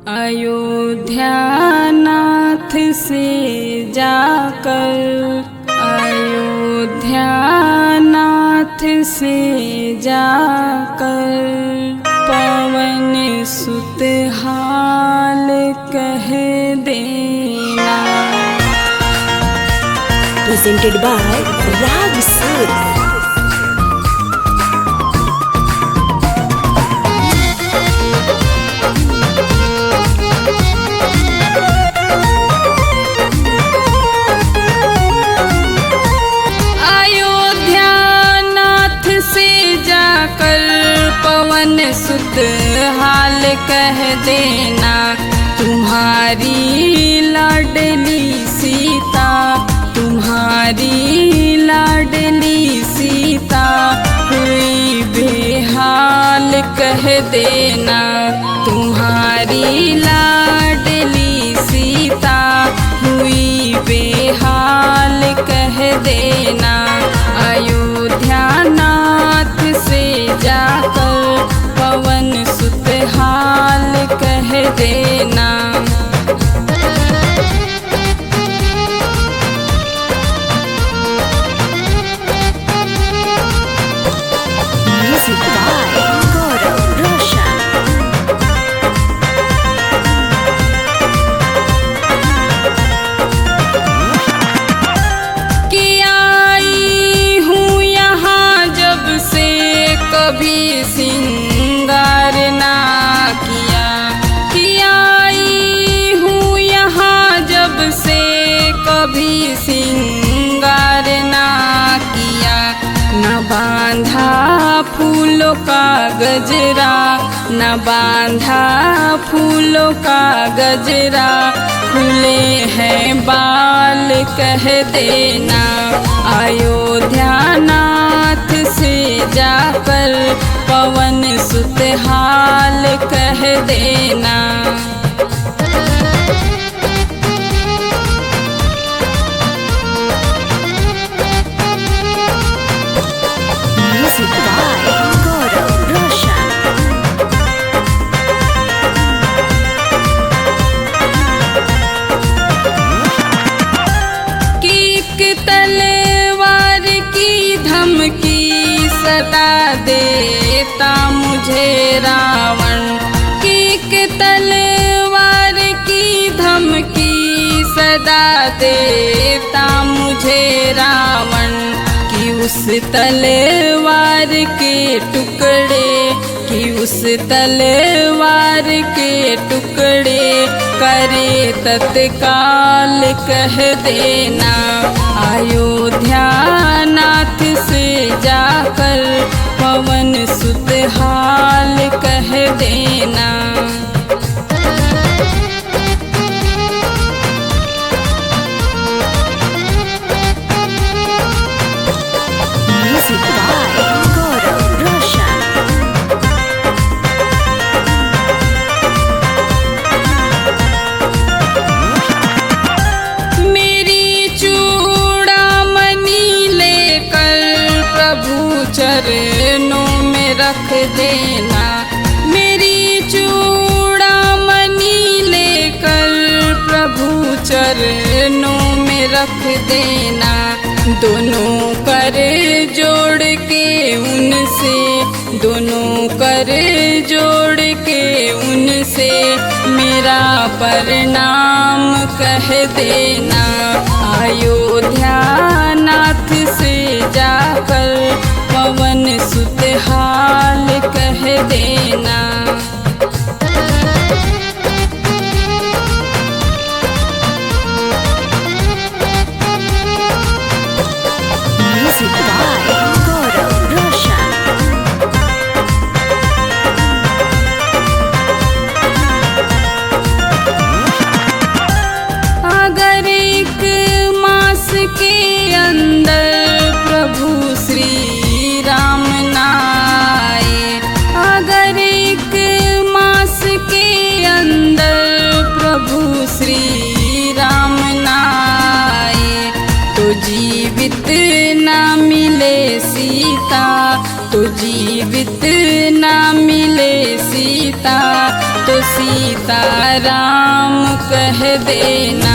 अयोध्या नाथ से जाकर, अयोध्या नाथ से जाकर पवन सुत हाल कह देना। Presented by Rag Sur। पवन सुत हाल कह देना, तुम्हारी लाडली सीता, तुम्हारी लाडली सीता हुई बेहाल कह देना, तुम्हारी लाडली सीता हुई बेहाल कह देना। अयोध्या नाथ से जाकर पवन सुत हाल कह देना। Music by Gaurav Roshan। कि आई हूँ यहाँ जब से कभी सिंगार ना किया, कि आई हूँ यहाँ जब से कभी सिंगार ना किया। न बांधा फूलों का गजरा, न बांधा फूलों का गजरा, खुले हैं बाल कह देना। अयोध्या नाथ से जाकर पवन सुत हाल कह देना। Music by Gaurav Roshan। कि एक तलवार की धमकी सदा देता मुझे रावण, कि एक तलवार की धमकी सदा देता मुझे रावण। कि उस तलवार के टुकड़े, कि उस तलवार के टुकड़े करे तत्काल कह देना। अयोध्या नाथ से जाकर पवन सुत हाल कह देना। Music by Gaurav Roshan। मेरी चूड़ामणि लेकर प्रभु चरणों में रख देना, मेरी चूड़ामणि लेकर प्रभु चरणों में रख देना। दोनों कर जोड़ के उनसे, दोनों कर जोड़ के उनसे मेरा प्रणाम कह देना। अयोध्या नाथ से जाकर पवन सुत हाल कह देना। Music by Gaurav Roshan। अगर एक मास के अंदर प्रभु श्री राम ना आए, अगर एक मास के अंदर प्रभु श्री राम ना आए, तो जीवित ना मिले सीता, तो जीवित ना मिले सीता, तो सीताराम कह देना।